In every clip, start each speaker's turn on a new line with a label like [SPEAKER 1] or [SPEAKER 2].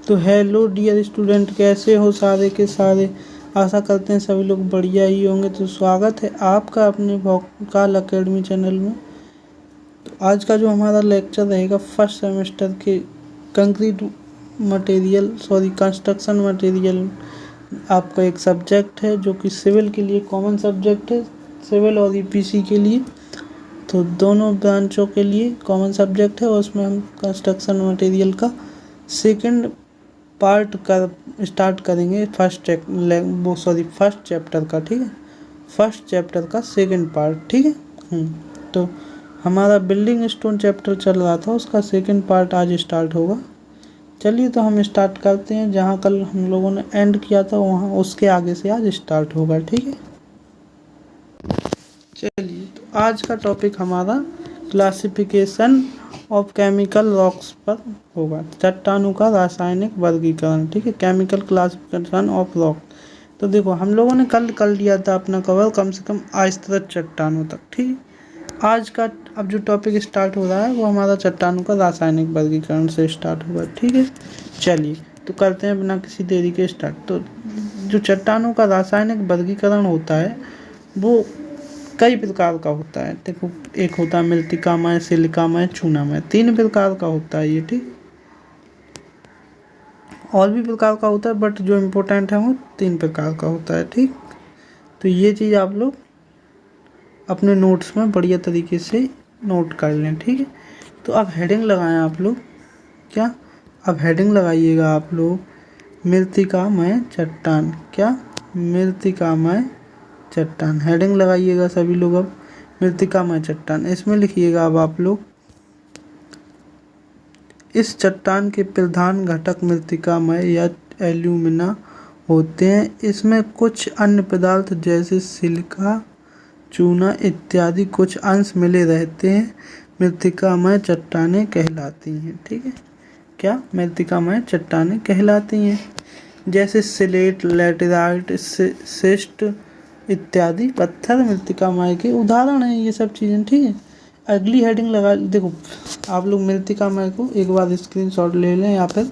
[SPEAKER 1] तो hello dear student, कैसे हो सारे के सारे। आशा करते हैं सभी लोग बढ़िया ही होंगे। तो स्वागत है आपका अपने भोकाल एकेडमी चैनल में। तो आज का जो हमारा लेक्चर रहेगा फर्स्ट सेमेस्टर के कंस्ट्रक्शन मटेरियल आपका एक सब्जेक्ट है जो कि सिविल के लिए कॉमन सब्जेक्ट है, सिविल और ईपीसी के लिए। तो दोनों ब्रांचों के लिए कॉमन सब्जेक्ट है और उसमें हम कंस्ट्रक्शन मटेरियल का सेकंड पार्ट का स्टार्ट करेंगे फर्स्ट चैप्टर का। ठीक है, फर्स्ट चैप्टर का सेकंड पार्ट। ठीक है। तो हमारा बिल्डिंग स्टोन चैप्टर चल रहा था, उसका सेकंड पार्ट आज स्टार्ट होगा। चलिए तो हम स्टार्ट करते हैं। जहाँ कल हम लोगों ने एंड किया था वहाँ उसके आगे से आज स्टार्ट होगा। ठीक है, चलिए तो आज का टॉपिक हमारा क्लासिफिकेशन ऑफ केमिकल रॉक्स पर होगा, चट्टानों का रासायनिक वर्गीकरण। ठीक है, केमिकल क्लासिफिकेशन ऑफ रॉक। तो देखो हम लोगों ने कल कर लिया था अपना कवर कम से कम आयस्त्रत चट्टानों तक। ठीक है, आज का अब जो टॉपिक स्टार्ट हो रहा है वो हमारा चट्टानों का रासायनिक वर्गीकरण से स्टार्ट होगा। ठीक है, चलिए तो करते हैं बिना किसी देरी के स्टार्ट। तो जो चट्टानों का रासायनिक वर्गीकरण होता है वो कई प्रकार का होता है। देखो, एक होता है मृत्तिकामय, सिलिकामय, चूनामय, 3 प्रकार का होता है ये। ठीक, और भी प्रकार का होता है बट जो इम्पोर्टेंट है वो 3 प्रकार का होता है। ठीक, तो ये चीज़ आप लोग अपने नोट्स में बढ़िया तरीके से नोट कर लें। ठीक है, तो अब हेडिंग लगाएं आप लोग। क्या, अब हेडिंग लगाइएगा आप लोग मृत्तिकामय चट्टान। क्या, मृत्तिकामय चट्टान हेडिंग लगाइएगा सभी लोग। अब मृत्तिकामय चट्टान इसमें लिखिएगा अब आप लोग, इस चट्टान के प्रधान घटक मृत्तिकामय या एल्यूमिना होते हैं। इसमें कुछ अन्य पदार्थ जैसे सिलिका, चूना इत्यादि कुछ अंश मिले रहते हैं। मृत्तिकामय चट्टानें कहलाती हैं। ठीक है, क्या, मृत्तिकामय चट्टानें कहलाती हैं। जैसे सिलेट, लैटेराइट, शिस्ट इत्यादि पत्थर मृत्तिकामय के उदाहरण हैं ये सब चीज़ें। ठीक है, अगली हेडिंग लगा। देखो आप लोग मृत्तिकामय को एक बार स्क्रीनशॉट ले लें या फिर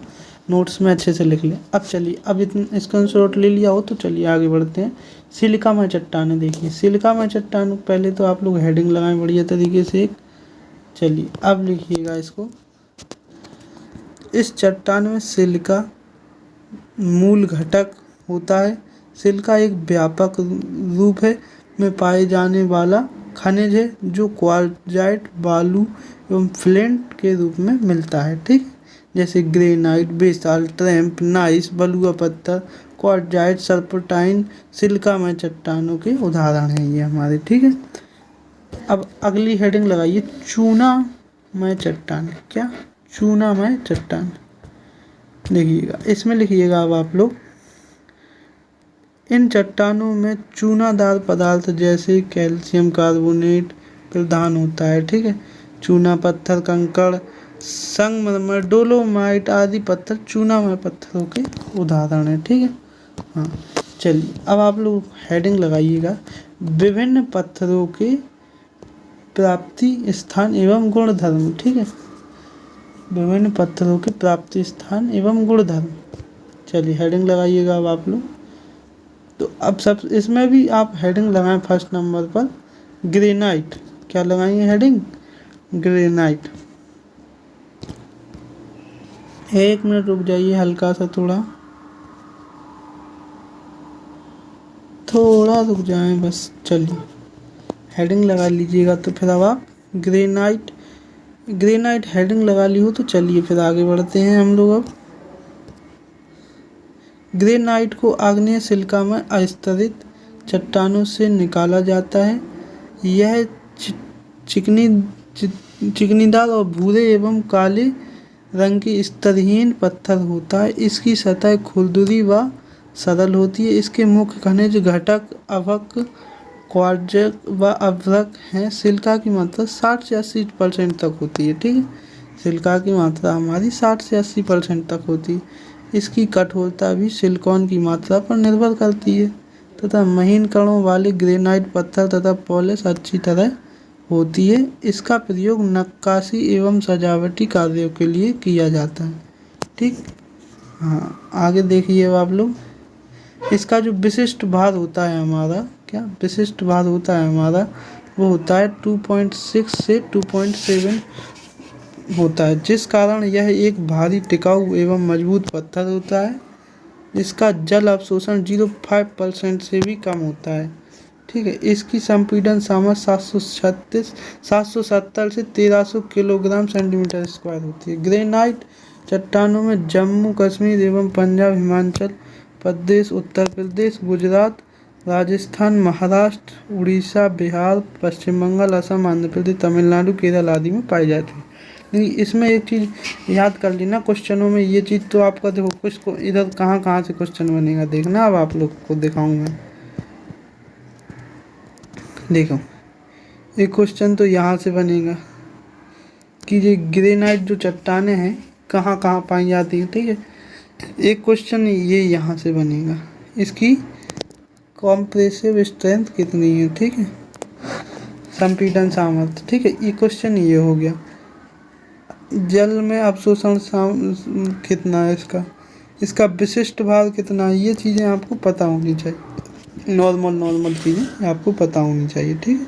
[SPEAKER 1] नोट्स में अच्छे से लिख लें। अब चलिए, अब इतना स्क्रीनशॉट ले लिया हो तो चलिए आगे बढ़ते हैं। सिलिकामय चट्टानें देखिए, सिलिकामय चट्टानों पहले तो आप लोग हेडिंग लगाएं बढ़िया तरीके से। चलिए अब लिखिएगा इसको, इस चट्टान में सिलिका मूल घटक होता है। सिलिका एक व्यापक रूप है में पाए जाने वाला खनिज है जो क्वार्ट्जाइट, बालू एवं फ्लेंट के रूप में मिलता है। ठीक, जैसे ग्रेनाइट, बेसाल्ट, ट्रैम्प, नाइस, बलुआ पत्थर, क्वार्ट्जाइट, सर्पेंटाइन सिलिकामय चट्टानों के उदाहरण हैं ये हमारे। ठीक है, अब अगली हेडिंग लगाइए चूनामय चट्टान। क्या, चूनामय चट्टान देखिएगा, इसमें लिखिएगा अब आप लोग, इन चट्टानों में चूनादार पदार्थ जैसे कैल्शियम कार्बोनेट प्रधान होता है। ठीक है, चूना पत्थर, कंकड़, संगमरमर, डोलोमाइट आदि पत्थर चूनामय पत्थरों के उदाहरण हैं। ठीक है, हाँ चलिए अब आप लोग हेडिंग लगाइएगा, विभिन्न पत्थरों के प्राप्ति स्थान एवं गुणधर्म। ठीक है, विभिन्न पत्थरों के प्राप्ति स्थान एवं गुणधर्म। चलिए हेडिंग लगाइएगा अब आप लोग। तो अब सब इसमें भी आप हेडिंग लगाएं फर्स्ट नंबर पर ग्रेनाइट। क्या लगाएंगे हेडिंग, ग्रेनाइट। 1 मिनट रुक जाइए, हल्का सा थोड़ा रुक जाएं बस। चलिए हेडिंग लगा लीजिएगा। तो फिर अब आप ग्रेनाइट हेडिंग लगा ली हो तो चलिए फिर आगे बढ़ते हैं हम लोग। अब ग्रेनाइट को आग्नेय सिलिका में अस्तरित चट्टानों से निकाला जाता है। यह चिकनीदार और भूरे एवं काले रंग की स्तरहीन पत्थर होता है। इसकी सतह खुरदुरी व सरल होती है। इसके मुख्य खनिज घटक अभ्रक, क्वार्ट्ज व अभ्रक हैं। सिलिका की मात्रा 60 से 80% तक होती है। ठीक है, सिलिका की मात्रा हमारी 60 से 80% तक होती है। इसकी कठोरता भी सिलिकॉन की मात्रा पर निर्भर करती है तथा महीन कणों वाले ग्रेनाइट पत्थर तथा पॉलिश अच्छी तरह होती है। इसका प्रयोग नक्काशी एवं सजावटी कार्यों के लिए किया जाता है। ठीक, हाँ आगे देखिए अब आप लोग, इसका जो विशिष्ट भार होता है हमारा, क्या विशिष्ट भार होता है हमारा, वो होता है 2.6 से 2.7 होता है, जिस कारण यह एक भारी, टिकाऊ एवं मजबूत पत्थर होता है। इसका जल अवशोषण 0.5% से भी कम होता है। ठीक है, इसकी संपीड़न सामर्थ्य 770 से 1300 किलोग्राम सेंटीमीटर स्क्वायर होती है। ग्रेनाइट चट्टानों में जम्मू कश्मीर एवं पंजाब, हिमाचल प्रदेश, उत्तर प्रदेश, गुजरात, राजस्थान, महाराष्ट्र, उड़ीसा, बिहार, पश्चिम बंगाल, असम, आंध्र प्रदेश, तमिलनाडु, केरल आदि में पाई जाती है। नहीं, इसमें एक चीज़ याद कर लेना, क्वेश्चनों में ये चीज़ तो आपका देखो, कुछ को इधर कहाँ कहाँ से क्वेश्चन बनेगा देखना। अब आप लोग को दिखाऊँ मैं, देखो एक क्वेश्चन तो यहाँ से बनेगा कि ये ग्रेनाइट जो चट्टानें हैं कहाँ कहाँ पाई जाती है। ठीक है, एक क्वेश्चन ये यहाँ से बनेगा, इसकी कॉम्प्रेसिव स्ट्रेंथ कितनी है। ठीक है, संपीड़न सामर्थ्य। ठीक है, ये क्वेश्चन ये हो गया। जल में अवशोषण कितना है इसका, इसका विशिष्ट भार कितना है, ये चीज़ें आपको पता होनी चाहिए। नॉर्मल चीज़ें आपको पता होनी चाहिए। ठीक है,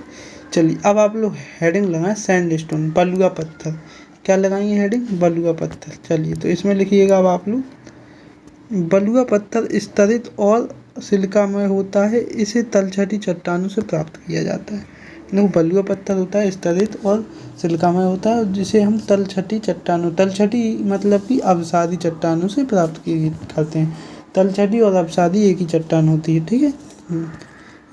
[SPEAKER 1] चलिए अब आप लोग हेडिंग लगाएं सैंडस्टोन, बलुआ पत्थर। क्या लगाएंगे हेडिंग, बलुआ पत्थर। चलिए तो इसमें लिखिएगा अब आप लोग, बलुआ पत्थर स्तरित और सिलिकामय होता है, इसे तलछटी चट्टानों से प्राप्त किया जाता है। देखो बलुआ पत्थर होता है स्तरित और सिलिकामय होता है, जिसे हम तलछटी चट्टानों, तलछटी मतलब कि अवसादी चट्टानों से प्राप्त करते हैं। तलछटी और अवसादी एक ही चट्टान होती है। ठीक है,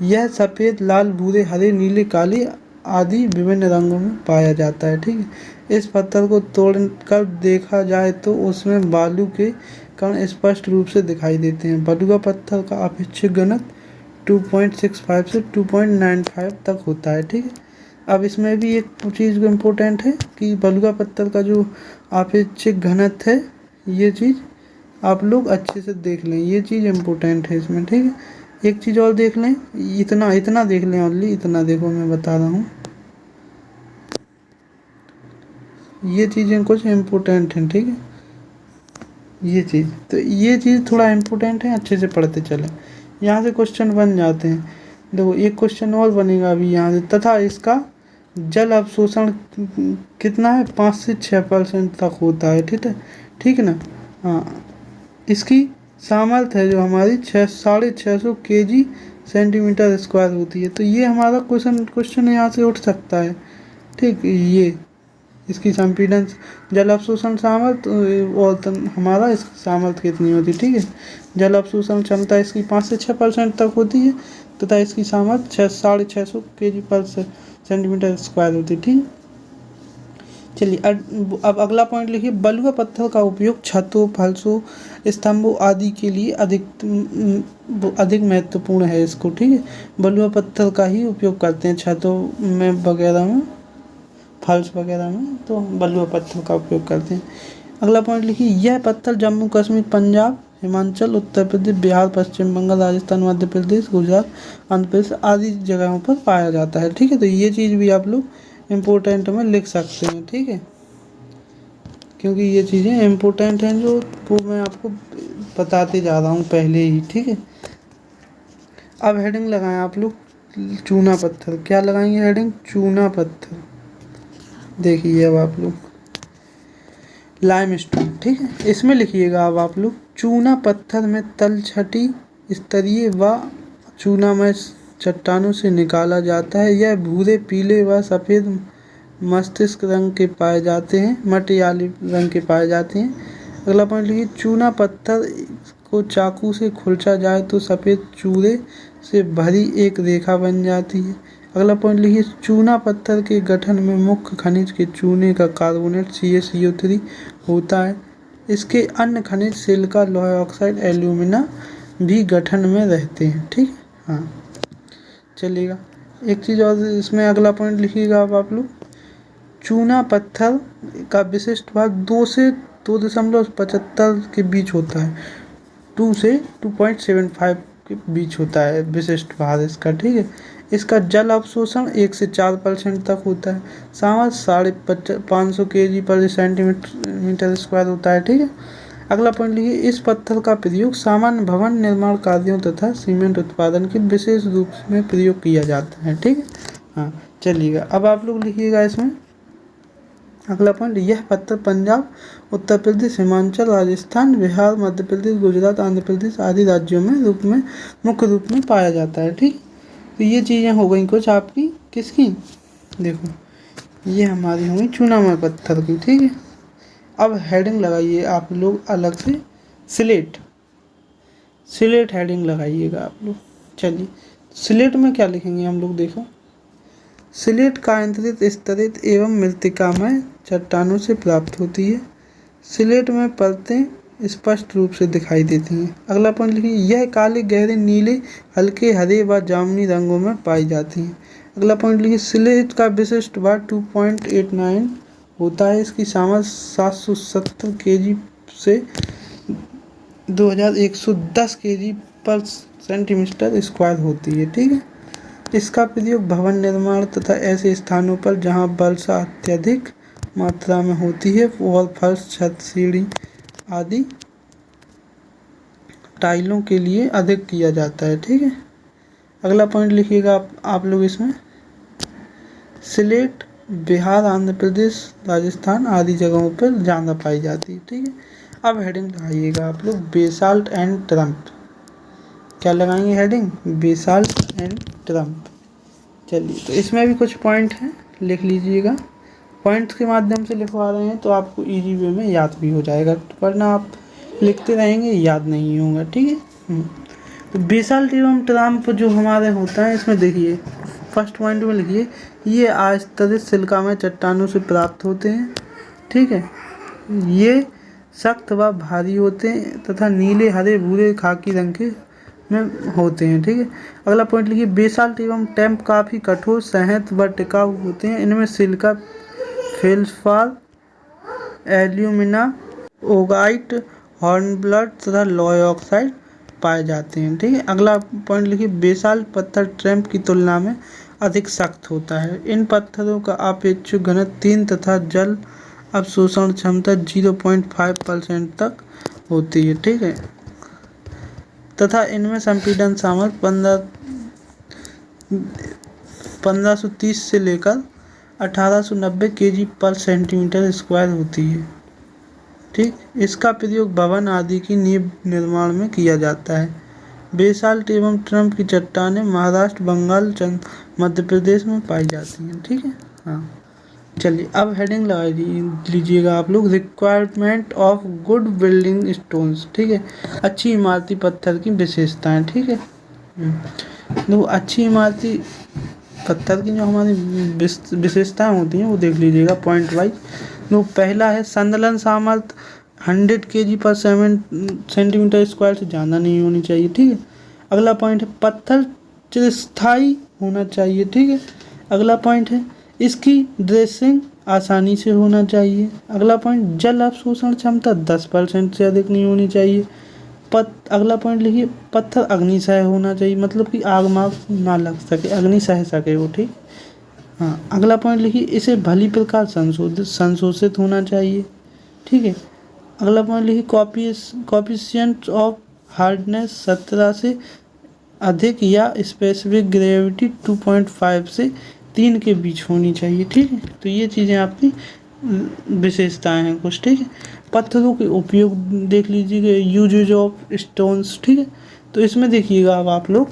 [SPEAKER 1] यह सफ़ेद, लाल, भूरे, हरे, नीले, काले आदि विभिन्न रंगों में पाया जाता है। ठीक है, इस पत्थर को तोड़कर देखा जाए तो उसमें बालू के कण स्पष्ट रूप से दिखाई देते हैं। बलुआ पत्थर का अपेक्षिक घनत्व 2.65 से 2.95 तक होता है। ठीक है, अब इसमें भी एक चीज़ इम्पोर्टेंट है कि बलुआ पत्थर का जो अपेक्षिक घनत्व है, ये चीज़ आप लोग अच्छे से देख लें, ये चीज़ इम्पोर्टेंट है इसमें। ठीक है, एक चीज़ और देख लें, इतना देख लें, ओनली इतना देखो, मैं बता रहा हूँ, ये चीज़ें कुछ इम्पोर्टेंट हैं। ठीक है, ये चीज़ थोड़ा इम्पोर्टेंट है, अच्छे से पढ़ते चलें, यहाँ से क्वेश्चन बन जाते हैं। देखो एक क्वेश्चन और बनेगा अभी यहाँ से, तथा इसका जल अवशोषण कितना है, 5 से 6% तक होता है। ठीक है ना। हाँ, इसकी सामर्थ्य है जो हमारी 650 kg सेंटीमीटर स्क्वायर होती है। तो ये हमारा क्वेश्चन यहाँ से उठ सकता है। ठीक, ये इसकी संपीड़न, जल अवशोषण सामर्थ्य और हमारा इसकी सामर्थ्य कितनी होती है। ठीक है, जल अवशोषण क्षमता इसकी 5 से 6% तक होती है, तथा इसकी सामर्थ्य 650 kg पर सेंटीमीटर स्क्वायर होती है। ठीक है, चलिए अब अगला पॉइंट लिखिए, बलुआ पत्थर का उपयोग छतों, फलसों, स्तंभों आदि के लिए अधिक महत्वपूर्ण है इसको। ठीक है, बलुआ पत्थर का ही उपयोग करते हैं छतों में वगैरह में, फल्स वगैरह में, तो बलुआ पत्थर का उपयोग करते हैं। अगला पॉइंट लिखिए, यह पत्थर जम्मू कश्मीर, पंजाब, हिमाचल, उत्तर प्रदेश, बिहार, पश्चिम बंगाल, राजस्थान, मध्य प्रदेश, गुजरात, आंध्र प्रदेश आदि जगहों पर पाया जाता है। ठीक है, तो ये चीज़ भी आप लोग इम्पोर्टेंट में लिख सकते हैं। ठीक है, क्योंकि ये चीज़ें इम्पोर्टेंट हैं जो वो मैं आपको बताते जा रहा हूँ पहले ही। ठीक है, अब हेडिंग लगाएं आप लोग, चूना पत्थर। क्या लगाएंगे हेडिंग, चूना पत्थर। देखिए अब आप लोग लाइमस्टोन। ठीक है, इसमें लिखिएगा अब आप लोग, चूना पत्थर में तलछटी स्तरीय व चूनामय चट्टानों से निकाला जाता है। यह भूरे, पीले व सफ़ेद मस्तिष्क रंग के पाए जाते हैं, मटियाली रंग के पाए जाते हैं। अगला पॉइंट लिखिए, चूना पत्थर को चाकू से खुरचा जाए तो सफ़ेद चूरे से भरी एक रेखा बन जाती है। अगला पॉइंट लिखिए, चूना पत्थर के गठन में मुख्य खनिज के चूने का कार्बोनेट CaCO3 होता है। इसके अन्य खनिज सिलिका, लोहा ऑक्साइड, एल्यूमिना भी गठन में रहते हैं। ठीक है, हाँ चलिएगा। एक चीज़ और इसमें अगला पॉइंट लिखिएगा अब आप लोग, चूना पत्थर का विशिष्ट भाग 2 से 2.75 के बीच होता है, 2 से 2.75 के बीच होता है विशिष्ट भाग इसका। ठीक है, इसका जल अवशोषण 1 से 4% तक होता है। सामर्थ्य 550 kg पर सेंटीमीटर स्क्वायर होता है। ठीक है, अगला पॉइंट लिखिए, इस पत्थर का प्रयोग सामान्य भवन निर्माण कार्यों तथा सीमेंट उत्पादन के विशेष रूप में प्रयोग किया जाता है। ठीक है, हाँ चलिएगा। अब आप लोग लिखिएगा इसमें अगला पॉइंट, यह पत्थर पंजाब, उत्तर प्रदेश, हिमाचल, राजस्थान, बिहार, मध्य प्रदेश, गुजरात, आंध्र प्रदेश आदि राज्यों में मुख्य रूप में पाया जाता है। ठीक, तो ये चीज़ें हो गई कुछ आपकी किसकी, देखो ये हमारी हुई चूनामय पत्थर की। ठीक है, अब हेडिंग लगाइए आप लोग अलग से, स्लेट हेडिंग लगाइएगा आप लोग। चलिए स्लेट में क्या लिखेंगे हम लोग, देखो स्लेट कायांतरित स्तरित एवं मृत्तिकामय चट्टानों से प्राप्त होती है। स्लेट में परतें स्पष्ट रूप से दिखाई देती हैं। अगला पॉइंट लिखिए, यह काले, गहरे नीले, हल्के हरे व जामुनी रंगों में पाई जाती हैं। अगला पॉइंट लिखिए, स्लेट का विशिष्ट भार 2.89 होता है। इसकी सामर्थ्य 770 kg से 2110 kg पर सेंटीमीटर स्क्वायर होती है। ठीक है, इसका प्रयोग भवन निर्माण तथा ऐसे स्थानों पर जहां वर्षा अत्यधिक मात्रा में होती है और फर्श, छत, सीढ़ी आदि टाइलों के लिए अधिक किया जाता है। ठीक है, अगला पॉइंट लिखिएगा आप लोग इसमें, स्लेट बिहार, आंध्र प्रदेश, राजस्थान आदि जगहों पर ज़्यादा पाई जाती है। ठीक है, अब हेडिंग लगाइएगा आप लोग, बेसाल्ट एंड ट्रम्प। क्या लगाएंगे हेडिंग, बेसाल्ट एंड ट्रम्प। चलिए, तो इसमें भी कुछ पॉइंट हैं, लिख लीजिएगा। पॉइंट्स के माध्यम से लिखवा रहे हैं तो आपको इजी वे में याद भी हो जाएगा, वरना आप लिखते रहेंगे याद नहीं होगा। ठीक है, तो बेसाल्ट एवं ट्रम्प जो हमारे होता है, इसमें देखिए फर्स्ट पॉइंट में लिखिए, ये आस्तरित सिलिकामय चट्टानों से प्राप्त होते हैं। ठीक है, ये सख्त व भारी होते हैं तथा नीले, हरे, भूरे, खाकी रंग के में होते हैं। ठीक है, अगला पॉइंट लिखिए, बेसाल्ट एवं टैम्प काफ़ी कठोर, सहत व टिकाऊ होते हैं। इनमें सिलिका, फेल्सपार, एल्यूमिना, ओगाइट, हॉर्नब्लड तथा लॉय ऑक्साइड पाए जाते हैं। ठीक है, अगला पॉइंट लिखिए, बेसाल्ट पत्थर ट्रैम्प की तुलना में अधिक सख्त होता है। इन पत्थरों का अपेक्षित घनत्व 3 तथा जल अवशोषण क्षमता 0.5% तक होती है। ठीक है, तथा इनमें संपीड़न सामर्थ्य 1530 से लेकर 1890 kg पर सेंटीमीटर स्क्वायर होती है। ठीक, इसका प्रयोग भवन आदि की नींव निर्माण में किया जाता है। बेसाल्ट एवं ट्रम्प की चट्टानें महाराष्ट्र, बंगाल, मध्य प्रदेश में पाई जाती हैं। ठीक है, हाँ चलिए, अब हेडिंग लगा लीजिएगा आप लोग, requirement of good building stones. ठीक है, अच्छी इमारती पत्थर की विशेषताएं। ठीक है, तो अच्छी इमारती पत्थर की जो हमारी विशेषताएं होती हैं वो देख लीजिएगा पॉइंट वाइज। तो पहला है संदलन सामर्थ्य 100 kg पर सेंटीमीटर स्क्वायर से ज़्यादा नहीं होनी चाहिए। ठीक है, अगला पॉइंट है पत्थर चिरस्थायी होना चाहिए। ठीक है, अगला पॉइंट है इसकी ड्रेसिंग आसानी से होना चाहिए। अगला पॉइंट जल अवशोषण क्षमता 10% से अधिक नहीं होनी चाहिए। अगला पॉइंट लिखिए, पत्थर अग्निसह होना चाहिए, मतलब कि आग माग ना लग सके, अग्नि सह सके वो। ठीक, हाँ अगला पॉइंट लिखिए, इसे भली प्रकार संशोधित होना चाहिए। ठीक है, अगला पॉइंट लिखिए, कोएफिशिएंट ऑफ हार्डनेस 17 से अधिक या स्पेसिफिक ग्रेविटी 2.5 से 3 के बीच होनी चाहिए। ठीक है, तो ये चीज़ें आपकी विशेषताएं हैं कुछ। ठीक है, पत्थरों के उपयोग देख लीजिएगा, यूजेज ऑफ स्टोन्स। ठीक है, तो इसमें देखिएगा अब आप लोग,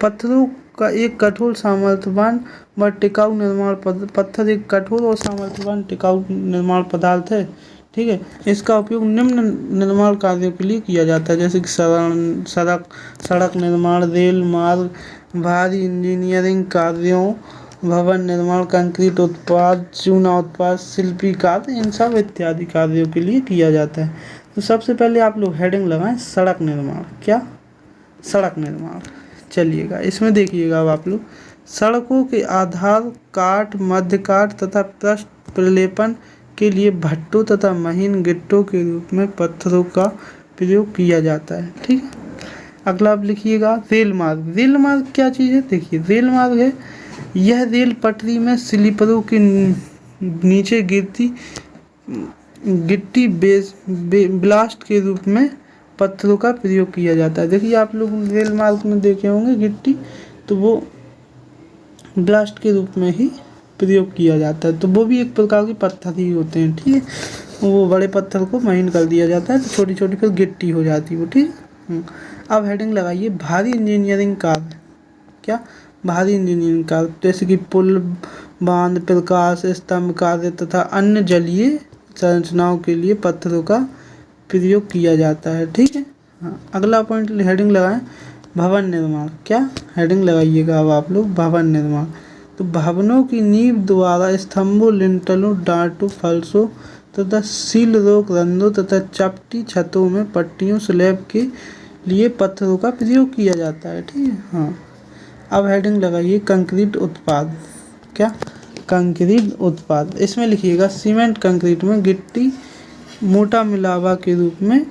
[SPEAKER 1] पत्थरों का एक कठोर, सामर्थ्यवान व टिकाऊ निर्माण पत्थर एक कठोर और सामर्थ्यवान टिकाऊ निर्माण पदार्थ है। ठीक है, इसका उपयोग निम्न निर्माण कार्यों के लिए किया जाता है, जैसे कि सड़क निर्माण, रेल मार्ग, भारी इंजीनियरिंग कार्यों, भवन निर्माण, कंक्रीट उत्पाद, चूना उत्पाद, शिल्पी कार्य, इन सब इत्यादि कार्यों के लिए किया जाता है। तो सबसे पहले आप लोग हेडिंग लगाएं, सड़क निर्माण। क्या, सड़क निर्माण। चलिएगा, इसमें देखिएगा अब आप लोग, सड़कों के आधार, काट, मध्य काट तथा पृष्ठ प्रलेपन के लिए भट्टों तथा महीन गिट्टों के रूप में पत्थरों का प्रयोग किया जाता है। ठीक है, अगला आप लिखिएगा, रेल मार्ग। रेल मार्ग क्या चीज़ है, देखिए रेल मार्ग है, यह रेल पटरी में स्लीपरों के नीचे गिरती गिट्टी ब्लास्ट के रूप में पत्थरों का प्रयोग किया जाता है। देखिए आप लोग रेल मार्ग में देखे होंगे गिट्टी, तो वो ब्लास्ट के रूप में ही प्रयोग किया जाता है। तो वो भी एक प्रकार के पत्थर ही होते हैं, ठीक है। वो बड़े पत्थर को महीन कर दिया जाता है तो छोटी छोटी फिर गिट्टी हो जाती है वो, ठीक है। अब हेडिंग लगाइए भारी इंजीनियरिंग कार्य। क्या? भारी इंजीनियरिंग कार्य जैसे कि पुल, बांध, प्रकाश स्तंभ कार्य तथा अन्य जलीय संरचनाओं के लिए पत्थरों का प्रयोग किया जाता है, ठीक है। हाँ, अगला पॉइंट हेडिंग लगाएं भवन निर्माण। क्या? हेडिंग लगाइएगा अब आप लोग भवन निर्माण। तो भवनों की नींव द्वारा स्तंभों, लिंटलों, डांटों, फलसों तथा सील रोक रंध्रों तथा चपटी छतों में पट्टियों, स्लैब के लिए पत्थरों का प्रयोग किया जाता है, ठीक है। हाँ, अब हेडिंग लगाइए कंक्रीट उत्पाद। क्या? कंक्रीट उत्पाद। इसमें लिखिएगा सीमेंट कंक्रीट में गिट्टी मोटा मिलावा के रूप में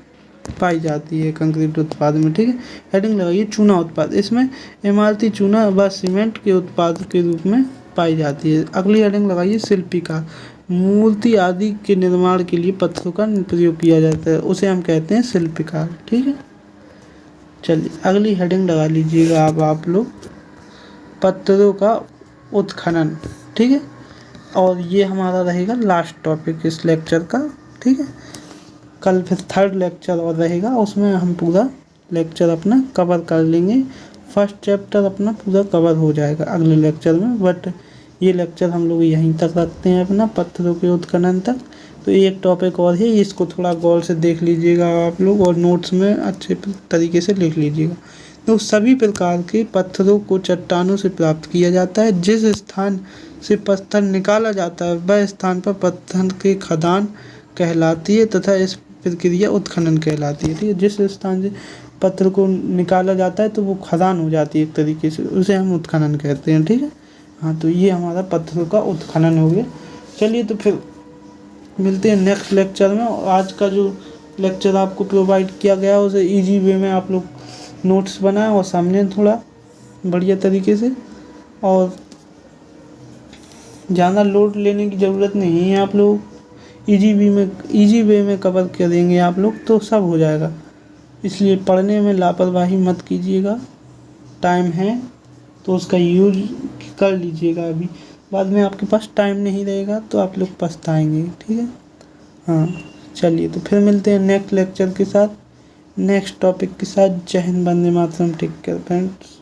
[SPEAKER 1] पाई जाती है कंक्रीट उत्पाद में, ठीक है। हेडिंग लगाइए चूना उत्पाद। इसमें इमारती चूना व सीमेंट के उत्पाद के रूप में पाई जाती है। अगली हेडिंग लगाइए शिल्पीकार। मूर्ति आदि के निर्माण के लिए पत्थरों का प्रयोग किया जाता है, उसे हम कहते हैं शिल्पकार, ठीक है। चलिए अगली हेडिंग लगा लीजिएगा अब आप लोग पत्थरों का उत्खनन, ठीक है। और ये हमारा रहेगा लास्ट टॉपिक इस लेक्चर का, ठीक है। कल फिर थर्ड लेक्चर और रहेगा, उसमें हम पूरा लेक्चर अपना कवर कर लेंगे। फर्स्ट चैप्टर अपना पूरा कवर हो जाएगा अगले लेक्चर में, बट ये लेक्चर हम लोग यहीं तक रखते हैं अपना पत्थरों के उत्खनन तक। तो एक टॉपिक और है, इसको थोड़ा गौर से देख लीजिएगा आप लोग और नोट्स में अच्छे तरीके से लिख लीजिएगा। तो सभी प्रकार के पत्थरों को चट्टानों से प्राप्त किया जाता है। जिस स्थान से पत्थर निकाला जाता है वह स्थान पर पत्थर के खदान कहलाती है तथा इस प्रक्रिया उत्खनन कहलाती है, ठीक है। जिस स्थान से पत्थर को निकाला जाता है तो वो खदान हो जाती है एक तरीके से, उसे हम उत्खनन कहते हैं, ठीक है। हाँ, तो ये हमारा पत्थरों का उत्खनन हो गया। चलिए तो फिर मिलते हैं नेक्स्ट लेक्चर में। आज का जो लेक्चर आपको प्रोवाइड किया गया है उसे इजी वे में आप लोग नोट्स बनाएं और समझें थोड़ा बढ़िया तरीके से, और ज़्यादा लोड लेने की ज़रूरत नहीं है। आप लोग इजी वे में कवर करेंगे आप लोग तो सब हो जाएगा। इसलिए पढ़ने में लापरवाही मत कीजिएगा, टाइम है तो उसका यूज कर लीजिएगा। अभी बाद में आपके पास टाइम नहीं रहेगा तो आप लोग पछताएंगे, ठीक है। हाँ, चलिए तो फिर मिलते हैं नेक्स्ट लेक्चर के साथ, नेक्स्ट टॉपिक के साथ। जय Hind, Vande Mataram, take care friends.